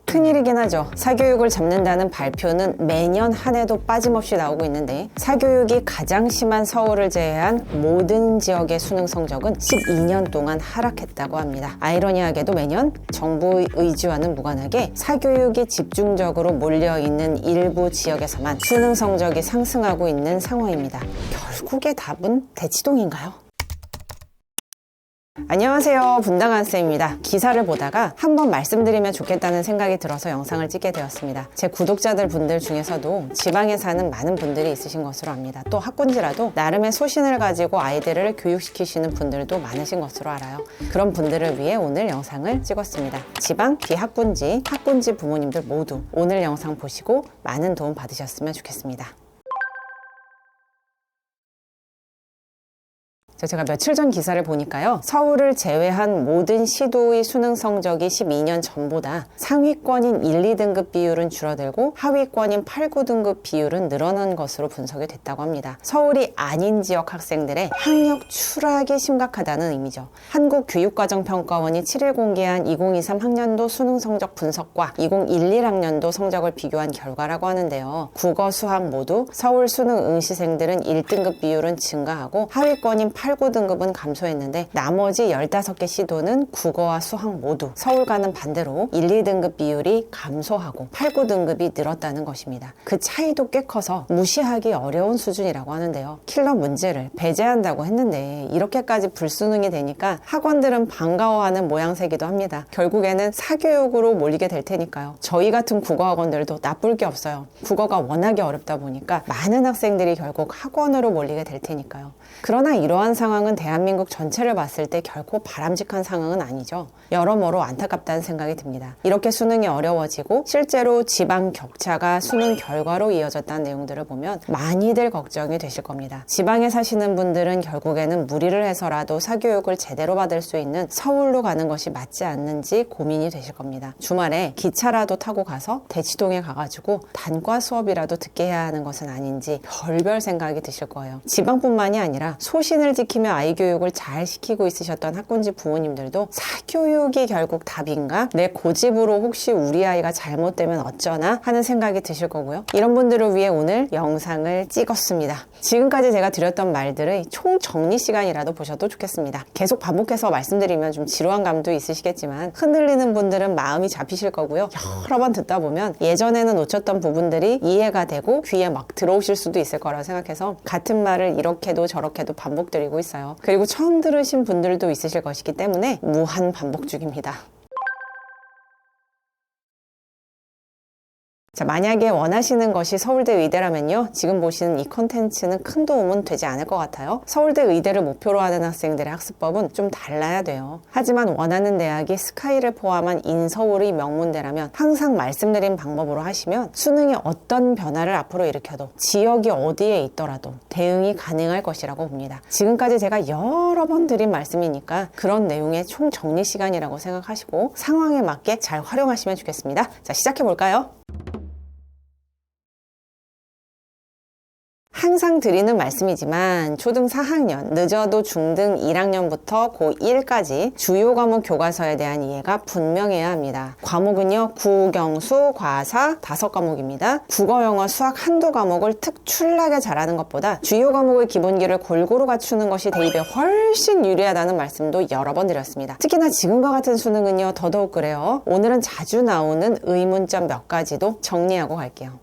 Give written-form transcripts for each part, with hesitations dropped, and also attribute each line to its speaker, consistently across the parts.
Speaker 1: 큰일이긴 하죠. 사교육을 잡는다는 발표는 매년 한 해도 빠짐없이 나오고 있는데 사교육이 가장 심한 서울을 제외한 모든 지역의 수능 성적은 12년 동안 하락했다고 합니다. 아이러니하게도 매년 정부 의지와는 무관하게 사교육이 집중적으로 몰려있는 일부 지역에서만 수능 성적이 상승하고 있는 상황입니다. 결국의 답은 대치동인가요? 안녕하세요, 분당한쌤입니다. 기사를 보다가 한번 말씀드리면 좋겠다는 생각이 들어서 영상을 찍게 되었습니다. 제 구독자들 분들 중에서도 지방에 사는 많은 분들이 있으신 것으로 압니다. 또 학군지라도 나름의 소신을 가지고 아이들을 교육시키시는 분들도 많으신 것으로 알아요. 그런 분들을 위해 오늘 영상을 찍었습니다. 지방, 비학군지, 학군지 부모님들 모두 오늘 영상 보시고 많은 도움 받으셨으면 좋겠습니다. 제가 며칠 전 기사를 보니까요, 서울을 제외한 모든 시도의 수능 성적이 12년 전보다 상위권인 1, 2등급 비율은 줄어들고 하위권인 8, 9등급 비율은 늘어난 것으로 분석이 됐다고 합니다. 서울이 아닌 지역 학생들의 학력 추락이 심각하다는 의미죠. 한국교육과정평가원이 7일 공개한 2023 학년도 수능 성적 분석과 2011 학년도 성적을 비교한 결과라고 하는데요. 국어, 수학 모두 서울 수능 응시생들은 1등급 비율은 증가하고 하위권인 8, 9등급은 감소했는데 나머지 15개 시도는 국어와 수학 모두 서울과는 반대로 1, 2등급 비율이 감소하고 8, 9등급이 늘었다는 것입니다. 그 차이도 꽤 커서 무시하기 어려운 수준이라고 하는데요. 킬러 문제를 배제한다고 했는데 이렇게까지 불수능이 되니까 학원들은 반가워하는 모양새기도 합니다. 결국에는 사교육으로 몰리게 될 테니까요. 저희 같은 국어학원들도 나쁠 게 없어요. 국어가 워낙에 어렵다 보니까 많은 학생들이 결국 학원으로 몰리게 될 테니까요. 그러나 이러한 상황은 대한민국 전체를 봤을 때 결코 바람직한 상황은 아니죠. 여러모로 안타깝다는 생각이 듭니다. 이렇게 수능이 어려워지고 실제로 지방 격차가 수능 결과로 이어졌다는 내용들을 보면 많이들 걱정이 되실 겁니다. 지방에 사시는 분들은 결국에는 무리를 해서라도 사교육을 제대로 받을 수 있는 서울로 가는 것이 맞지 않는지 고민이 되실 겁니다. 주말에 기차라도 타고 가서 대치동에 가가지고 단과 수업이라도 듣게 해야 하는 것은 아닌지 별별 생각이 드실 거예요. 지방뿐만이 아니라 소신을 지키며 아이 교육을 잘 시키고 있으셨던 학군지 부모님들도 사교육이 결국 답인가? 내 고집으로 혹시 우리 아이가 잘못되면 어쩌나? 하는 생각이 드실 거고요. 이런 분들을 위해 오늘 영상을 찍었습니다. 지금까지 제가 드렸던 말들의 총정리 시간이라도 보셔도 좋겠습니다. 계속 반복해서 말씀드리면 좀 지루한 감도 있으시겠지만 흔들리는 분들은 마음이 잡히실 거고요. 여러 번 듣다 보면 예전에는 놓쳤던 부분들이 이해가 되고 귀에 막 들어오실 수도 있을 거라고 생각해서 같은 말을 이렇게도 저렇게도 반복드리고 있어요. 그리고 처음 들으신 분들도 있으실 것이기 때문에 무한 반복 중입니다. 자, 만약에 원하시는 것이 서울대 의대라면요, 지금 보시는 이 컨텐츠는 큰 도움은 되지 않을 것 같아요. 서울대 의대를 목표로 하는 학생들의 학습법은 좀 달라야 돼요. 하지만 원하는 대학이 스카이를 포함한 인서울의 명문대라면 항상 말씀드린 방법으로 하시면 수능이 어떤 변화를 앞으로 일으켜도 지역이 어디에 있더라도 대응이 가능할 것이라고 봅니다. 지금까지 제가 여러 번 드린 말씀이니까 그런 내용의 총정리 시간이라고 생각하시고 상황에 맞게 잘 활용하시면 좋겠습니다. 자, 시작해볼까요? 항상 드리는 말씀이지만 초등 4학년, 늦어도 중등 1학년부터 고1까지 주요 과목 교과서에 대한 이해가 분명해야 합니다. 과목은요, 국영수, 과사 5과목입니다. 국어, 영어, 수학 한두 과목을 특출나게 잘하는 것보다 주요 과목의 기본기를 골고루 갖추는 것이 대입에 훨씬 유리하다는 말씀도 여러 번 드렸습니다. 특히나 지금과 같은 수능은요, 더더욱 그래요. 오늘은 자주 나오는 의문점 몇 가지도 정리하고 갈게요.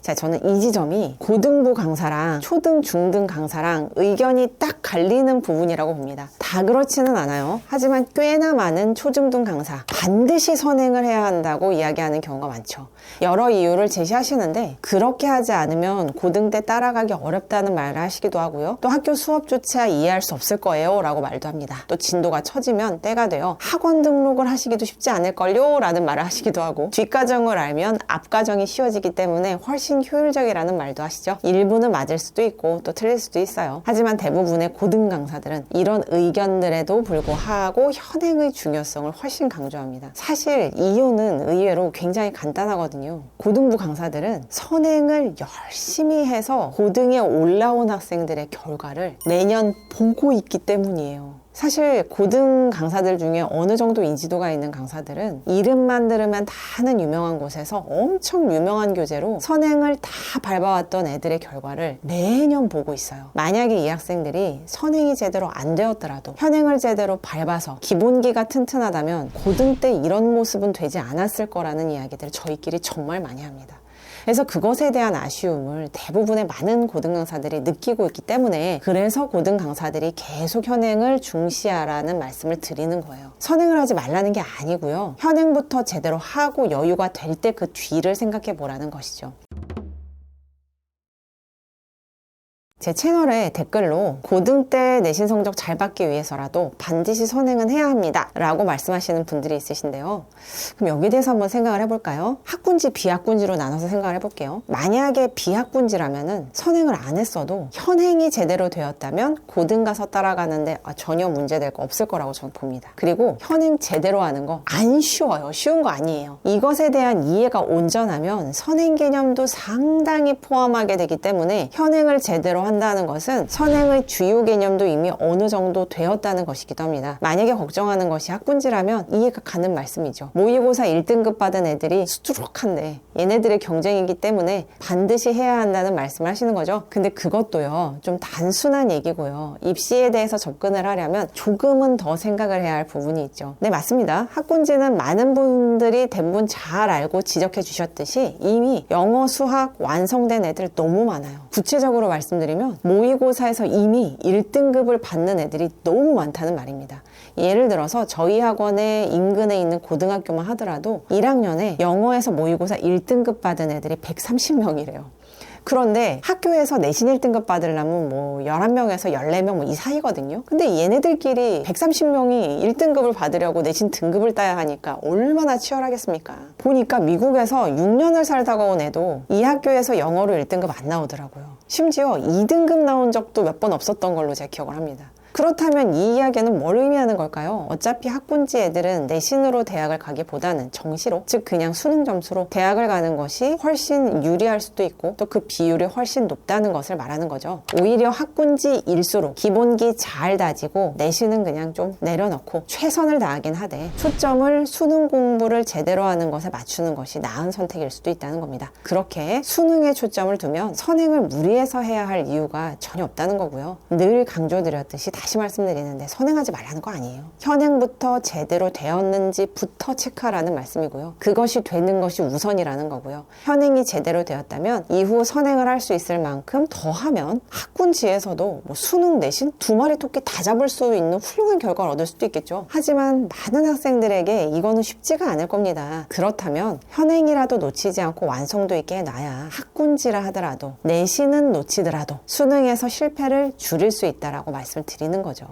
Speaker 1: 자, 저는 이 지점이 고등부 강사랑 초등, 중등 강사랑 의견이 딱 갈리는 부분이라고 봅니다. 다 그렇지는 않아요. 하지만 꽤나 많은 초중등 강사 반드시 선행을 해야 한다고 이야기하는 경우가 많죠. 여러 이유를 제시하시는데 그렇게 하지 않으면 고등 때 따라가기 어렵다는 말을 하시기도 하고요. 또 학교 수업조차 이해할 수 없을 거예요 라고 말도 합니다. 또 진도가 처지면 때가 되어 학원 등록을 하시기도 쉽지 않을걸요 라는 말을 하시기도 하고, 뒷과정을 알면 앞과정이 쉬워지기 때문에 훨씬 효율적이라는 말도 하시죠. 일부는 맞을 수도 있고 또 틀릴 수도 있어요. 하지만 대부분의 고등 강사들은 이런 의견들에도 불구하고 현행의 중요성을 훨씬 강조합니다. 사실 이유는 의외로 굉장히 간단하거든요. 고등부 강사들은 선행을 열심히 해서 고등에 올라온 학생들의 결과를 매년 보고 있기 때문이에요. 사실 고등 강사들 중에 어느 정도 인지도가 있는 강사들은 이름만 들으면 다 아는 유명한 곳에서 엄청 유명한 교재로 선행을 다 밟아왔던 애들의 결과를 매년 보고 있어요. 만약에 이 학생들이 선행이 제대로 안 되었더라도 현행을 제대로 밟아서 기본기가 튼튼하다면 고등 때 이런 모습은 되지 않았을 거라는 이야기들을 저희끼리 정말 많이 합니다. 그래서 그것에 대한 아쉬움을 대부분의 많은 고등 강사들이 느끼고 있기 때문에 그래서 고등 강사들이 계속 현행을 중시하라는 말씀을 드리는 거예요. 선행을 하지 말라는 게 아니고요. 현행부터 제대로 하고 여유가 될 때 그 뒤를 생각해 보라는 것이죠. 제 채널에 댓글로 고등 때 내신 성적 잘 받기 위해서라도 반드시 선행은 해야 합니다 라고 말씀하시는 분들이 있으신데요. 그럼 여기에 대해서 한번 생각을 해볼까요? 학군지, 비학군지로 나눠서 생각을 해볼게요. 만약에 비학군지라면은 선행을 안 했어도 현행이 제대로 되었다면 고등 가서 따라가는데 전혀 문제될 거 없을 거라고 저는 봅니다. 그리고 현행 제대로 하는 거 안 쉬워요. 쉬운 거 아니에요. 이것에 대한 이해가 온전하면 선행 개념도 상당히 포함하게 되기 때문에 현행을 제대로 한다는 것은 선행의 주요 개념도 이미 어느 정도 되었다는 것이기도 합니다. 만약에 걱정하는 것이 학군지라면 이해가 가는 말씀이죠. 모의고사 1등급 받은 애들이 수두룩한데 얘네들의 경쟁이기 때문에 반드시 해야 한다는 말씀을 하시는 거죠. 근데 그것도요, 좀 단순한 얘기고요. 입시에 대해서 접근을 하려면 조금은 더 생각을 해야 할 부분이 있죠. 네, 맞습니다. 학군지는 많은 분들이 대부분 잘 알고 지적해 주셨듯이 이미 영어, 수학 완성된 애들 너무 많아요. 구체적으로 말씀드리면 모의고사에서 이미 1등급을 받는 애들이 너무 많다는 말입니다. 예를 들어서 저희 학원의 인근에 있는 고등학교만 하더라도 1학년에 영어에서 모의고사 1등급 받은 애들이 130명이래요. 그런데 학교에서 내신 1등급 받으려면 뭐 11명에서 14명 뭐 이 사이거든요. 근데 얘네들끼리 130명이 1등급을 받으려고 내신 등급을 따야 하니까 얼마나 치열하겠습니까? 보니까 미국에서 6년을 살다가 온 애도 이 학교에서 영어로 1등급 안 나오더라고요. 심지어 2등급 나온 적도 몇 번 없었던 걸로 제가 기억을 합니다. 그렇다면 이 이야기는 뭘 의미하는 걸까요? 어차피 학군지 애들은 내신으로 대학을 가기보다는 정시로, 즉 그냥 수능 점수로 대학을 가는 것이 훨씬 유리할 수도 있고 또 그 비율이 훨씬 높다는 것을 말하는 거죠. 오히려 학군지일수록 기본기 잘 다지고 내신은 그냥 좀 내려놓고 최선을 다하긴 하되 초점을 수능 공부를 제대로 하는 것에 맞추는 것이 나은 선택일 수도 있다는 겁니다. 그렇게 수능에 초점을 두면 선행을 무리해서 해야 할 이유가 전혀 없다는 거고요. 늘 강조드렸듯이 다시 말씀드리는데 선행하지 말라는 거 아니에요. 현행부터 제대로 되었는지부터 체크하라는 말씀이고요. 그것이 되는 것이 우선이라는 거고요. 현행이 제대로 되었다면 이후 선행을 할 수 있을 만큼 더 하면 학군지에서도 뭐 수능 내신 2마리 토끼 다 잡을 수 있는 훌륭한 결과를 얻을 수도 있겠죠. 하지만 많은 학생들에게 이거는 쉽지가 않을 겁니다. 그렇다면 현행이라도 놓치지 않고 완성도 있게 해놔야 학군지라 하더라도 내신은 놓치더라도 수능에서 실패를 줄일 수 있다라고 말씀을 드리는 거죠.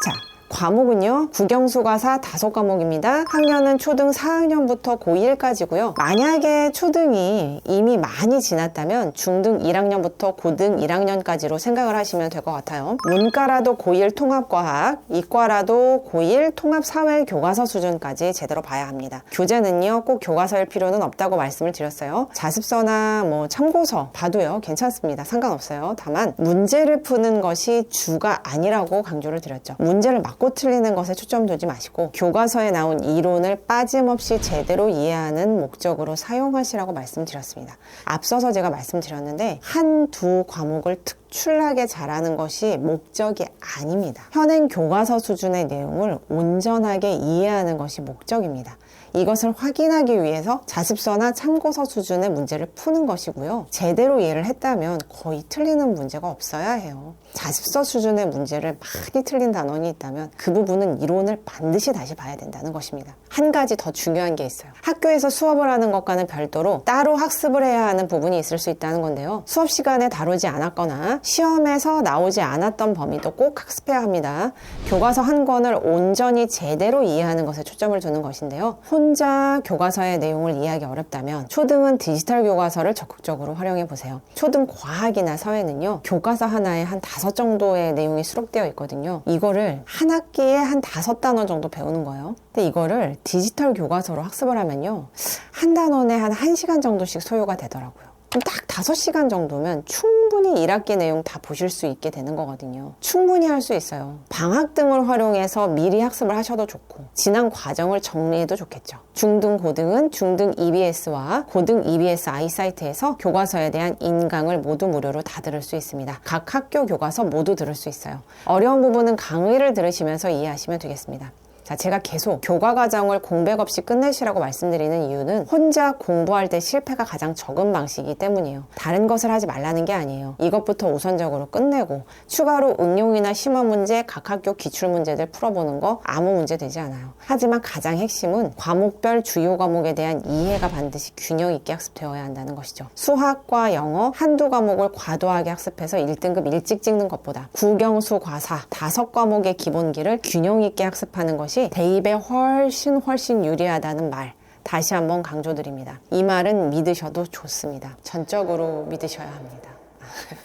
Speaker 1: 자, 과목은요, 국영수과사 5과목입니다. 학년은 초등 4학년부터 고1까지고요. 만약에 초등이 이미 많이 지났다면 중등 1학년부터 고등 1학년까지로 생각을 하시면 될 것 같아요. 문과라도 고1 통합과학, 이과라도 고1 통합사회교과서 수준까지 제대로 봐야 합니다. 교재는요, 꼭 교과서일 필요는 없다고 말씀을 드렸어요. 자습서나 뭐 참고서 봐도요, 괜찮습니다. 상관없어요. 다만 문제를 푸는 것이 주가 아니라고 강조를 드렸죠. 문제를 맞고 틀리는 것에 초점 두지 마시고 교과서에 나온 이론을 빠짐없이 제대로 이해하는 목적으로 사용하시라고 말씀드렸습니다. 앞서서 제가 말씀드렸는데 한두 과목을 특출나게 잘하는 것이 목적이 아닙니다. 현행 교과서 수준의 내용을 온전하게 이해하는 것이 목적입니다. 이것을 확인하기 위해서 자습서나 참고서 수준의 문제를 푸는 것이고요. 제대로 이해를 했다면 거의 틀리는 문제가 없어야 해요. 자습서 수준의 문제를 많이 틀린 단원이 있다면 그 부분은 이론을 반드시 다시 봐야 된다는 것입니다. 한 가지 더 중요한 게 있어요. 학교에서 수업을 하는 것과는 별도로 따로 학습을 해야 하는 부분이 있을 수 있다는 건데요. 수업 시간에 다루지 않았거나 시험에서 나오지 않았던 범위도 꼭 학습해야 합니다. 교과서 한 권을 온전히 제대로 이해하는 것에 초점을 두는 것인데요. 혼자 교과서의 내용을 이해하기 어렵다면 초등은 디지털 교과서를 적극적으로 활용해 보세요. 초등 과학이나 사회는요, 교과서 하나에 한 5 정도의 내용이 수록되어 있거든요. 이거를 한 학기에 한 5단원 정도 배우는 거예요. 근데 이거를 디지털 교과서로 학습을 하면요, 한 단원에 한 1시간 정도씩 소요가 되더라고요. 그럼 딱 5시간 정도면 충분히 1학기 내용 다 보실 수 있게 되는 거거든요. 충분히 할 수 있어요. 방학 등을 활용해서 미리 학습을 하셔도 좋고 지난 과정을 정리해도 좋겠죠. 중등, 고등은 중등 EBS와 고등 EBS 아이사이트에서 교과서에 대한 인강을 모두 무료로 다 들을 수 있습니다. 각 학교 교과서 모두 들을 수 있어요. 어려운 부분은 강의를 들으시면서 이해하시면 되겠습니다. 자, 제가 계속 교과 과정을 공백 없이 끝내시라고 말씀드리는 이유는 혼자 공부할 때 실패가 가장 적은 방식이기 때문이에요. 다른 것을 하지 말라는 게 아니에요. 이것부터 우선적으로 끝내고 추가로 응용이나 심화 문제, 각 학교 기출 문제들 풀어보는 거 아무 문제 되지 않아요. 하지만 가장 핵심은 과목별 주요 과목에 대한 이해가 반드시 균형 있게 학습되어야 한다는 것이죠. 수학과 영어 한두 과목을 과도하게 학습해서 1등급 일찍 찍는 것보다 국영수, 과사 5과목의 기본기를 균형 있게 학습하는 것이 대입에 훨씬 유리하다는 말 다시 한번 강조드립니다. 이 말은 믿으셔도 좋습니다. 전적으로 믿으셔야 합니다.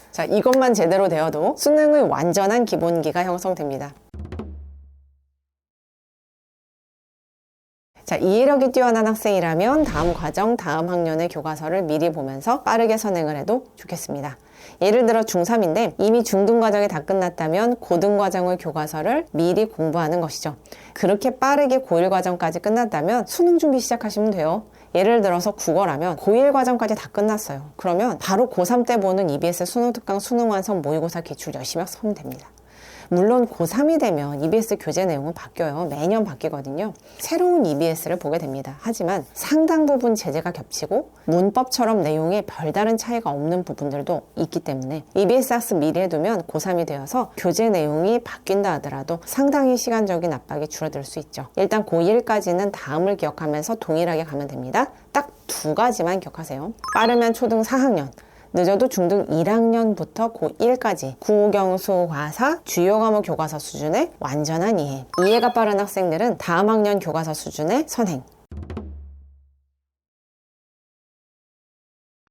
Speaker 1: 자, 이것만 제대로 되어도 수능의 완전한 기본기가 형성됩니다. 자, 이해력이 뛰어난 학생이라면 다음 과정, 다음 학년의 교과서를 미리 보면서 빠르게 선행을 해도 좋겠습니다. 예를 들어 중3인데 이미 중등 과정이 다 끝났다면 고등 과정의 교과서를 미리 공부하는 것이죠. 그렇게 빠르게 고1 과정까지 끝났다면 수능 준비 시작하시면 돼요. 예를 들어서 국어라면 고1 과정까지 다 끝났어요. 그러면 바로 고3 때 보는 EBS 수능특강 수능완성 모의고사 기출 열심히 학습하면 됩니다. 물론 고3이 되면 EBS 교재 내용은 바뀌어요. 매년 바뀌거든요. 새로운 EBS를 보게 됩니다. 하지만 상당 부분 제재가 겹치고 문법처럼 내용에 별다른 차이가 없는 부분들도 있기 때문에 EBS 학습 미리 해두면 고3이 되어서 교재 내용이 바뀐다 하더라도 상당히 시간적인 압박이 줄어들 수 있죠. 일단 고1까지는 다음을 기억하면서 동일하게 가면 됩니다. 딱 2가지만 기억하세요. 빠르면 초등 4학년, 늦어도 중등 1학년부터 고1까지 국영수, 과사, 주요 과목 교과서 수준의 완전한 이해. 이해가 빠른 학생들은 다음 학년 교과서 수준의 선행.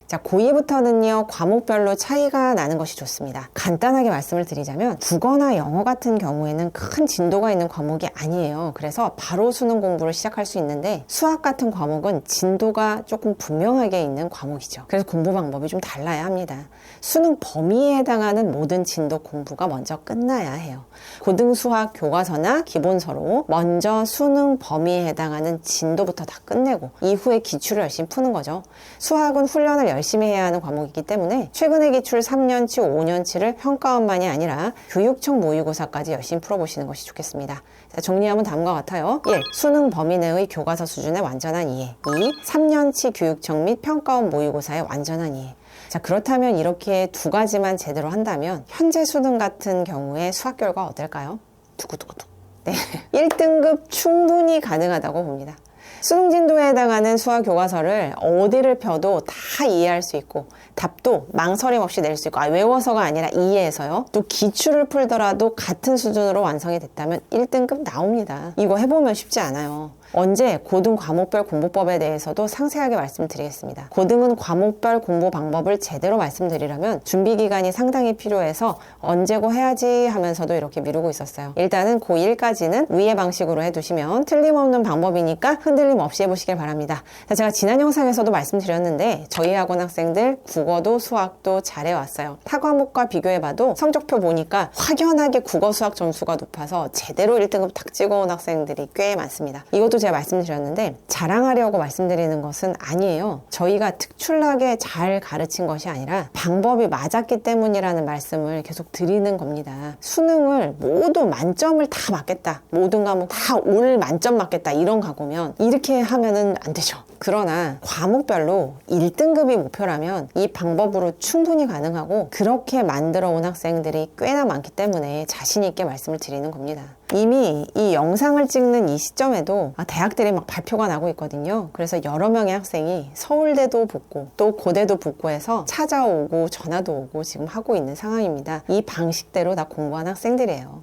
Speaker 1: 자, 고2부터는요, 과목별로 차이가 나는 것이 좋습니다. 간단하게 말씀을 드리자면 국어나 영어 같은 경우에는 큰 진도가 있는 과목이 아니에요. 그래서 바로 수능 공부를 시작할 수 있는데 수학 같은 과목은 진도가 조금 분명하게 있는 과목이죠. 그래서 공부 방법이 좀 달라야 합니다. 수능 범위에 해당하는 모든 진도 공부가 먼저 끝나야 해요. 고등 수학 교과서나 기본서로 먼저 수능 범위에 해당하는 진도부터 다 끝내고 이후에 기출을 열심히 푸는 거죠. 수학은 훈련을 열심히 해야 하는 과목이기 때문에 최근의 기출 3년치, 5년치를 평가원만이 아니라 교육청 모의고사까지 열심히 풀어보시는 것이 좋겠습니다. 자, 정리하면 다음과 같아요. 1. 수능 범위 내의 교과서 수준의 완전한 이해. 2. 3년치 교육청 및 평가원 모의고사의 완전한 이해. 자, 그렇다면 이렇게 2가지만 제대로 한다면 현재 수능 같은 경우에 수학 결과 어떨까요? 두구두구둑. 네. 1등급 충분히 가능하다고 봅니다. 수능 진도에 해당하는 수학 교과서를 어디를 펴도 다 이해할 수 있고 답도 망설임 없이 낼 수 있고 외워서가 아니라 이해해서요. 또 기출을 풀더라도 같은 수준으로 완성이 됐다면 1등급 나옵니다. 이거 해보면 쉽지 않아요. 언제 고등 과목별 공부법에 대해서도 상세하게 말씀드리겠습니다. 고등은 과목별 공부 방법을 제대로 말씀드리려면 준비 기간이 상당히 필요해서 언제고 해야지 하면서도 이렇게 미루고 있었어요. 일단은 고1까지는 위의 방식으로 해두시면 틀림없는 방법이니까 흔들림 없이 해보시길 바랍니다. 자, 제가 지난 영상에서도 말씀드렸는데 저희 학원 학생들 국어도 수학도 잘해왔어요. 타 과목과 비교해봐도 성적표 보니까 확연하게 국어 수학 점수가 높아서 제대로 1등급 탁 찍어온 학생들이 꽤 많습니다. 이것도 제가 말씀드렸는데 자랑하려고 말씀드리는 것은 아니에요. 저희가 특출나게 잘 가르친 것이 아니라 방법이 맞았기 때문이라는 말씀을 계속 드리는 겁니다. 수능을 모두 만점을 다 맞겠다, 모든 과목 다 올 만점 맞겠다 이런 각오면 이렇게 하면은 안 되죠. 그러나 과목별로 1등급이 목표라면 이 방법으로 충분히 가능하고 그렇게 만들어 온 학생들이 꽤나 많기 때문에 자신 있게 말씀을 드리는 겁니다. 이미 이 영상을 찍는 이 시점에도 대학들이 막 발표가 나고 있거든요. 그래서 여러 명의 학생이 서울대도 붙고 또 고대도 붙고 해서 찾아오고 전화도 오고 지금 하고 있는 상황입니다. 이 방식대로 다 공부한 학생들이에요.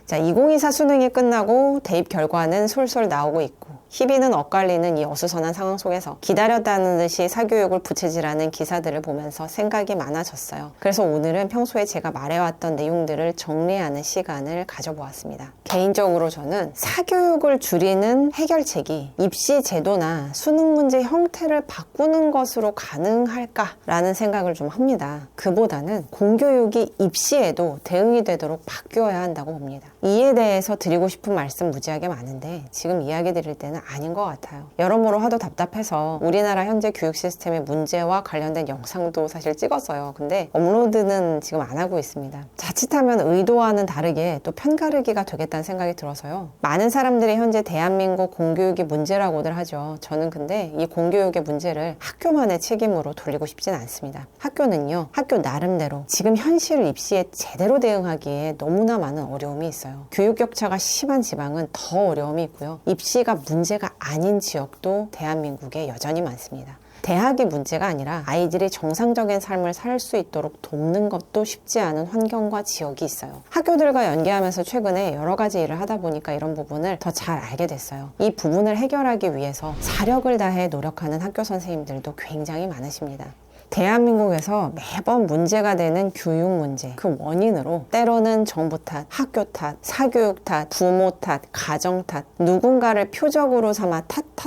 Speaker 1: 자, 2024 수능이 끝나고 대입 결과는 솔솔 나오고 있고 희비는 엇갈리는 이 어수선한 상황 속에서 기다렸다는 듯이 사교육을 부채질하는 기사들을 보면서 생각이 많아졌어요. 그래서 오늘은 평소에 제가 말해왔던 내용들을 정리하는 시간을 가져보았습니다. 개인적으로 저는 사교육을 줄이는 해결책이 입시 제도나 수능 문제 형태를 바꾸는 것으로 가능할까라는 생각을 좀 합니다. 그보다는 공교육이 입시에도 대응이 되도록 바뀌어야 한다고 봅니다. 이에 대해서 드리고 싶은 말씀 무지하게 많은데 지금 이야기 드릴 때는 아닌 것 같아요. 여러모로 하도 답답해서 우리나라 현재 교육 시스템의 문제와 관련된 영상도 사실 찍었어요. 근데 업로드는 지금 안 하고 있습니다. 자칫하면 의도와는 다르게 또 편가르기가 되겠다는 생각이 들어서요. 많은 사람들이 현재 대한민국 공교육이 문제라고들 하죠. 저는 근데 이 공교육의 문제를 학교만의 책임으로 돌리고 싶진 않습니다. 학교는요, 학교 나름대로 지금 현실 입시에 제대로 대응하기에 너무나 많은 어려움이 있어요. 교육 격차가 심한 지방은 더 어려움이 있고요. 입시가 문제가 아닌 지역도 대한민국에 여전히 많습니다. 대학이 문제가 아니라 아이들이 정상적인 삶을 살 수 있도록 돕는 것도 쉽지 않은 환경과 지역이 있어요. 학교들과 연계하면서 최근에 여러 가지 일을 하다 보니까 이런 부분을 더 잘 알게 됐어요. 이 부분을 해결하기 위해서 사력을 다해 노력하는 학교 선생님들도 굉장히 많으십니다. 대한민국에서 매번 문제가 되는 교육 문제, 그 원인으로 때로는 정부 탓, 학교 탓, 사교육 탓, 부모 탓, 가정 탓, 누군가를 표적으로 삼아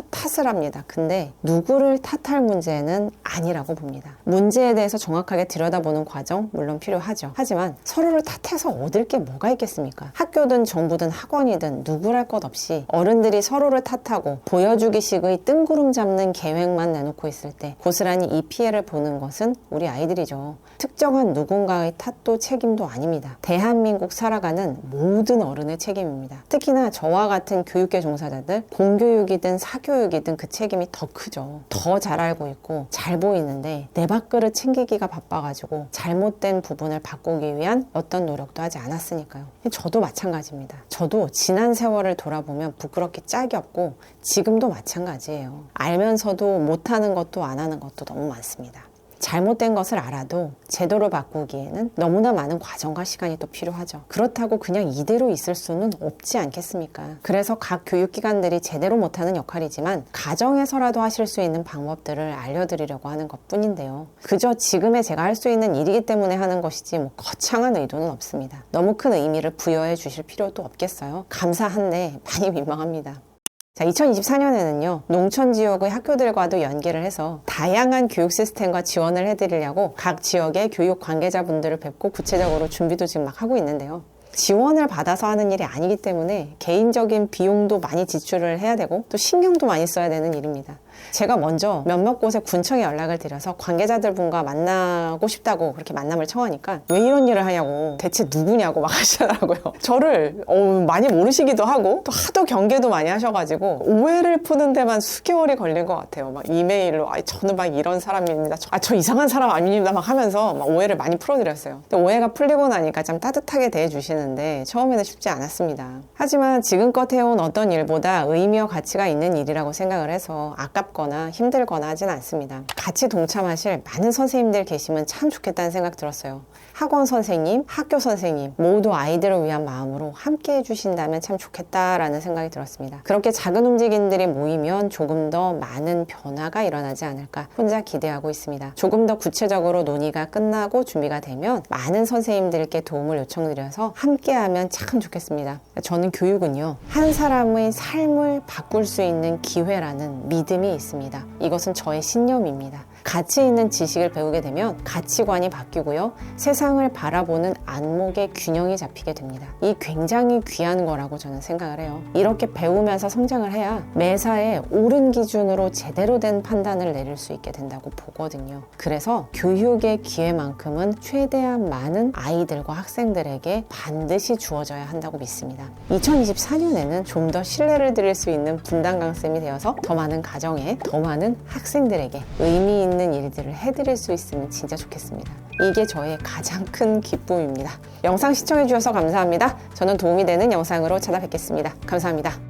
Speaker 1: 탓을 합니다. 근데 누구를 탓할 문제는 아니라고 봅니다. 문제에 대해서 정확하게 들여다보는 과정 물론 필요하죠. 하지만 서로를 탓해서 얻을 게 뭐가 있겠습니까? 학교든 정부든 학원이든 누구랄 것 없이 어른들이 서로를 탓하고 보여주기식의 뜬구름 잡는 계획만 내놓고 있을 때 고스란히 이 피해를 보는 것은 우리 아이들이죠. 특정한 누군가의 탓도 책임도 아닙니다. 대한민국 살아가는 모든 어른의 책임입니다. 특히나 저와 같은 교육계 종사자들, 공교육이든 사교육이든 그 책임이 더 크죠. 더 잘 알고 있고 잘 보이는데 내 밥그릇 챙기기가 바빠가지고 잘못된 부분을 바꾸기 위한 어떤 노력도 하지 않았으니까요. 저도 마찬가지입니다. 저도 지난 세월을 돌아보면 부끄럽기 짝이 없고 지금도 마찬가지예요. 알면서도 못하는 것도 안 하는 것도 너무 많습니다. 잘못된 것을 알아도 제도를 바꾸기에는 너무나 많은 과정과 시간이 또 필요하죠. 그렇다고 그냥 이대로 있을 수는 없지 않겠습니까? 그래서 각 교육기관들이 제대로 못하는 역할이지만 가정에서라도 하실 수 있는 방법들을 알려드리려고 하는 것뿐인데요. 그저 지금의 제가 할 수 있는 일이기 때문에 하는 것이지 뭐 거창한 의도는 없습니다. 너무 큰 의미를 부여해 주실 필요도 없겠어요. 감사한데 많이 민망합니다. 자, 2024년에는요, 농촌 지역의 학교들과도 연계를 해서 다양한 교육 시스템과 지원을 해드리려고 각 지역의 교육 관계자분들을 뵙고 구체적으로 준비도 지금 막 하고 있는데요. 지원을 받아서 하는 일이 아니기 때문에 개인적인 비용도 많이 지출을 해야 되고 또 신경도 많이 써야 되는 일입니다. 제가 먼저 몇몇 곳에 군청에 연락을 드려서 관계자들분과 만나고 싶다고 그렇게 만남을 청하니까 왜 이런 일을 하냐고, 대체 누구냐고 막 하시더라고요. 저를 많이 모르시기도 하고 또 하도 경계도 많이 하셔가지고 오해를 푸는 데만 수개월이 걸린 것 같아요. 막 이메일로 저는 막 이런 사람입니다. 저 이상한 사람 아닙니다. 막 하면서 막 오해를 많이 풀어드렸어요. 근데 오해가 풀리고 나니까 좀 따뜻하게 대해주시는데 처음에는 쉽지 않았습니다. 하지만 지금껏 해온 어떤 일보다 의미와 가치가 있는 일이라고 생각을 해서 아깝거나 힘들거나 하진 않습니다. 같이 동참하실 많은 선생님들 계시면 참 좋겠다는 생각 들었어요. 학원 선생님, 학교 선생님 모두 아이들을 위한 마음으로 함께 해주신다면 참 좋겠다라는 생각이 들었습니다. 그렇게 작은 움직임들이 모이면 조금 더 많은 변화가 일어나지 않을까 혼자 기대하고 있습니다. 조금 더 구체적으로 논의가 끝나고 준비가 되면 많은 선생님들께 도움을 요청드려서 함께하면 참 좋겠습니다. 저는 교육은요, 한 사람의 삶을 바꿀 수 있는 기회라는 믿음이 있습니다. 이것은 저의 신념입니다. 가치 있는 지식을 배우게 되면 가치관이 바뀌고요, 세상을 바라보는 안목의 균형이 잡히게 됩니다. 이 굉장히 귀한 거라고 저는 생각을 해요. 이렇게 배우면서 성장을 해야 매사에 옳은 기준으로 제대로 된 판단을 내릴 수 있게 된다고 보거든요. 그래서 교육의 기회만큼은 최대한 많은 아이들과 학생들에게 반드시 주어져야 한다고 믿습니다. 2024년에는 좀 더 신뢰를 드릴 수 있는 분당 강쌤이 되어서 더 많은 가정에, 더 많은 학생들에게 의미 있는 일들을 해드릴 수 있으면 진짜 좋겠습니다. 이게 저의 가장 큰 기쁨입니다. 영상 시청해주셔서 감사합니다. 저는 도움이 되는 영상으로 찾아뵙겠습니다. 감사합니다.